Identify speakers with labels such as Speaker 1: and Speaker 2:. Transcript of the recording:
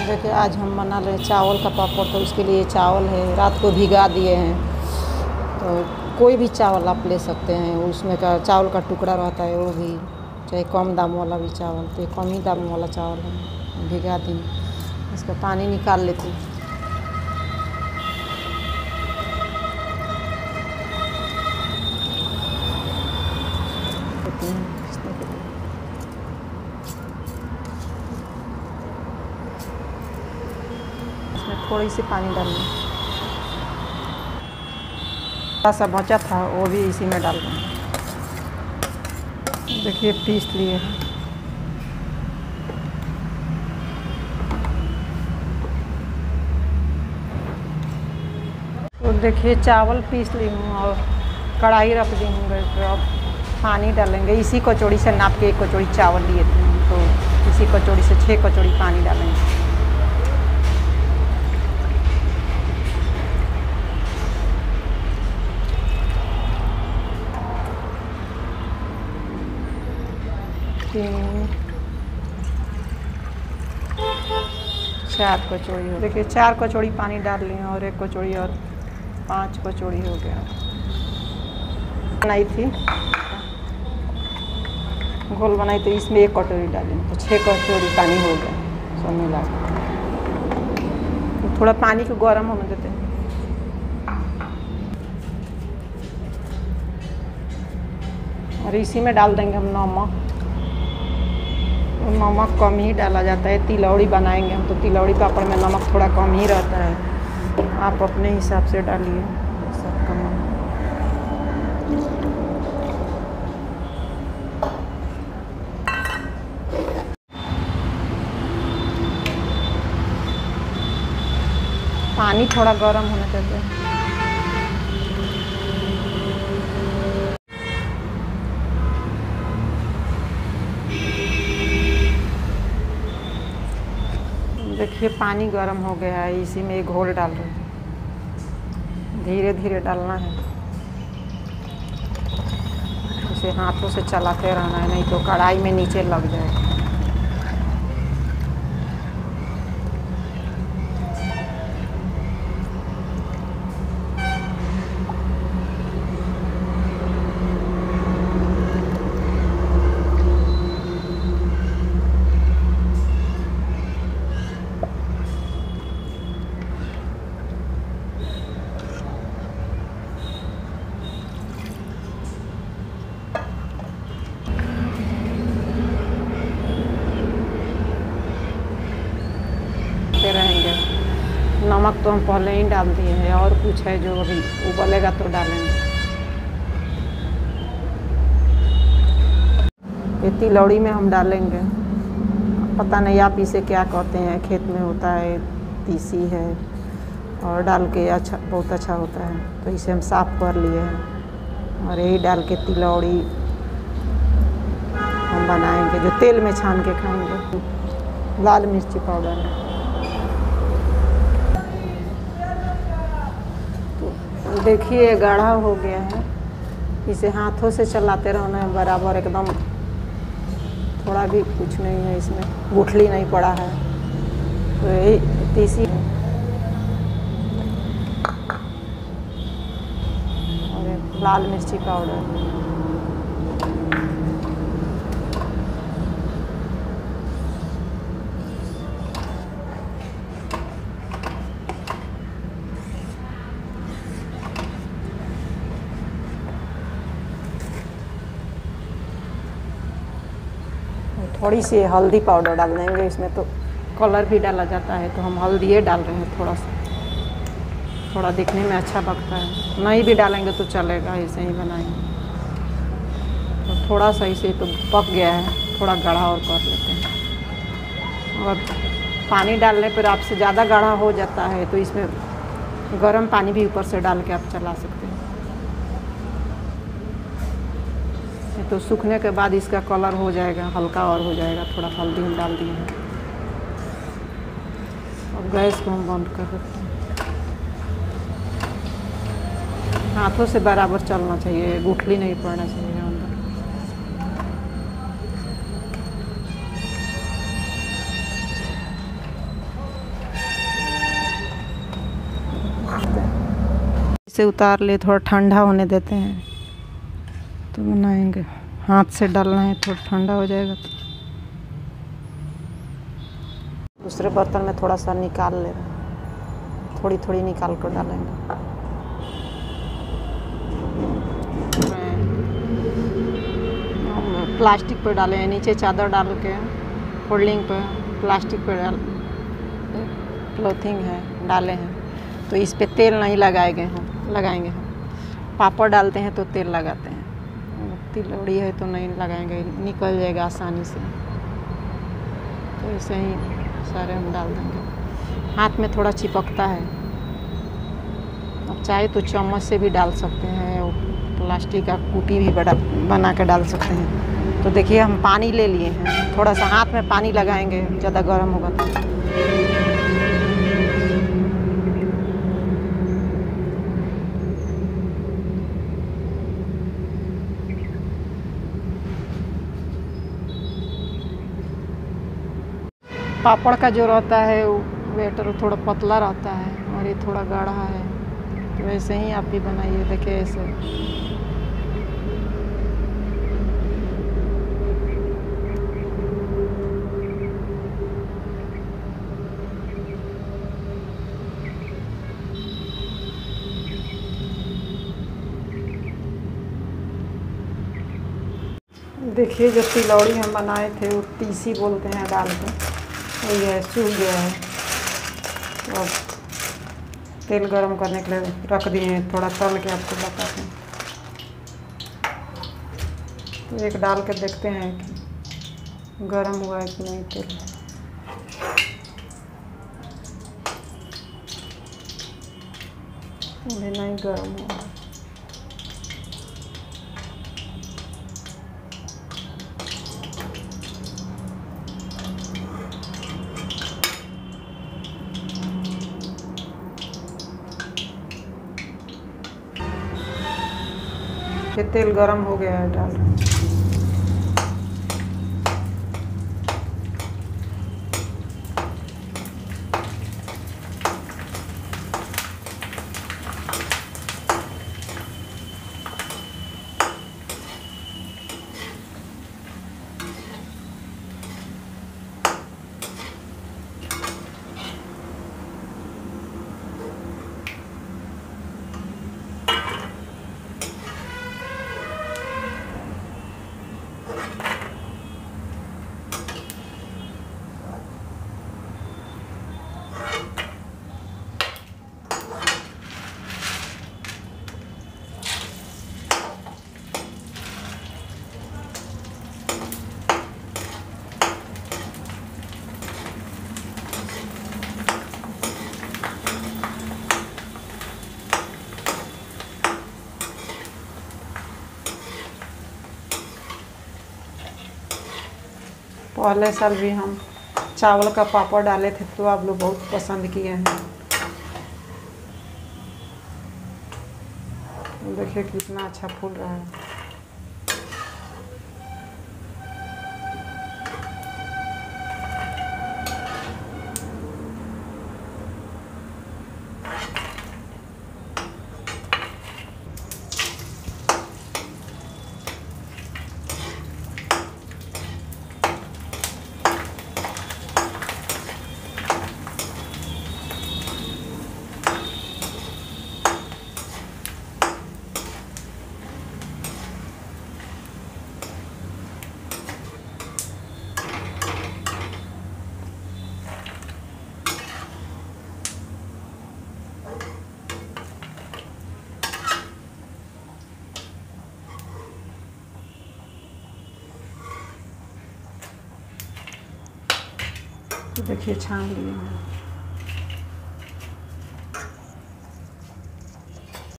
Speaker 1: देखिए आज हम बना रहे चावल का पापड़। तो उसके लिए चावल है, रात को भिगा दिए हैं। तो कोई भी चावल आप ले सकते हैं, उसमें का चावल का टुकड़ा रहता है वो भी, चाहे कम दाम वाला भी चावल। तो कम ही दाम वाला चावल है, भिगा दी। इसका पानी निकाल लेती हूँ। इसमें थोड़ी सी पानी डालना, थोड़ा सा बचा था वो भी इसी में डाल दें। देखिए पीस लिए हैं। तो देखिए चावल पीस ली हूँ और कढ़ाई रख दी हूँ गैस पे। अब पानी डालेंगे। इसी कचौड़ी से नाप के 1 कचौड़ी चावल लिए थे, तो इसी कचौड़ी से 6 कचौड़ी पानी डालेंगे। तीन 4 कचौड़ी हो, देखिए 4 कचौड़ी पानी डाल ली और 1 कचौड़ी और 5 कचौड़ी हो गया। बनाई थी घोल बनाई, तो इसमें 1 कटोरी डाली, तो 6 कटोरी पानी हो गया सब मिला के। तो थोड़ा पानी को गर्म होने देते हैं। और इसी में डाल देंगे हम नमक। नमक कम ही डाला जाता है, तिलौड़ी बनाएंगे हम, तो तिलौड़ी पापड़ में नमक थोड़ा कम ही रहता है। आप अपने हिसाब से डालिए सबका नमक। पानी थोड़ा गर्म होने देते हैं। देखिए पानी गर्म हो गया है, इसी में एक घोल डाल रहे हैं। धीरे धीरे डालना है, इसे हाथों से चलाते रहना है, नहीं तो कढ़ाई में नीचे लग जाएगा। रहेंगे। नमक तो हम पहले ही डाल दिए हैं, और कुछ है जो अभी उबलेगा तो डालेंगे। ये तिलौड़ी में हम डालेंगे, पता नहीं आप इसे क्या कहते हैं, खेत में होता है, तीसी है, और डाल के अच्छा, बहुत अच्छा होता है। तो इसे हम साफ़ कर लिए हैं और यही डाल के तिलौड़ी हम बनाएंगे, जो तेल में छान के खाएंगे। लाल मिर्ची पाउडर है। देखिए गाढ़ा हो गया है, इसे हाथों से चलाते रहना है बराबर एकदम। थोड़ा भी कुछ नहीं है इसमें, गुठली नहीं पड़ा है। तो यही तीसी और लाल मिर्ची पाउडर। थोड़ी सी हल्दी पाउडर डाल देंगे इसमें, तो कलर भी डाला जाता है, तो हम हल्दी डाल रहे हैं थोड़ा सा, थोड़ा दिखने में अच्छा लगता है। नहीं भी डालेंगे तो चलेगा, ऐसे ही बनाएंगे। तो थोड़ा सा इसे तो पक गया है, थोड़ा गाढ़ा और कर लेते हैं। और पानी डालने पर आपसे ज़्यादा गाढ़ा हो जाता है, तो इसमें गर्म पानी भी ऊपर से डाल के आप चला सकते हैं। तो सूखने के बाद इसका कलर हो जाएगा, हल्का और हो जाएगा। थोड़ा हल्दी हम डाल दिए हैं। अब गैस को हम बंद कर देते हैं। हाथों से बराबर चलना चाहिए, गुठली नहीं पड़ना चाहिए अंदर। इसे उतार ले, थोड़ा ठंडा होने देते हैं तो बनाएंगे। हाथ से डालना है, थोड़ा ठंडा हो जाएगा तो। दूसरे बर्तन में थोड़ा सा निकाल ले रहे हैं, थोड़ी थोड़ी निकाल कर डालेंगे। प्लास्टिक पर डाले हैं, नीचे चादर डाल के फोल्डिंग पर प्लास्टिक पर डाल क्लॉथिंग है डाले हैं, तो इस पे तेल नहीं लगाएंगे हम। पापड़ डालते हैं तो तेल लगाते हैं, तिलौड़ी है तो नहीं लगाएंगे, निकल जाएगा आसानी से। तो ऐसे ही सारे हम डाल देंगे। हाथ में थोड़ा चिपकता है, अब चाहे तो चम्मच से भी डाल सकते हैं, प्लास्टिक का कुपी भी बना के डाल सकते हैं। तो देखिए हम पानी ले लिए हैं, थोड़ा सा हाथ में पानी लगाएंगे, ज़्यादा गर्म होगा तो। पापड़ का जो रहता है वो बैटर थोड़ा पतला रहता है और ये थोड़ा गाढ़ा है, तो वैसे ही आप भी बनाइए। देखिए ऐसे देखिए जो तिलौड़ी हम बनाए थे वो तीसी बोलते हैं डाल के, तो ये सूख गया है। तो अब तेल गरम करने के लिए रख दिए हैं, थोड़ा तल के आपको बताते हैं। तो एक डाल के देखते हैं कि गरम हुआ है कि नहीं तेल। नहीं गरम हुआ। ये तेल गरम हो गया है, डाल रहे हैं। पहले साल भी हम चावल का पापड़ डाले थे तो आप लोग बहुत पसंद किए हैं। देखिए कितना अच्छा फूल रहा है। देखिए छान लिए हैं।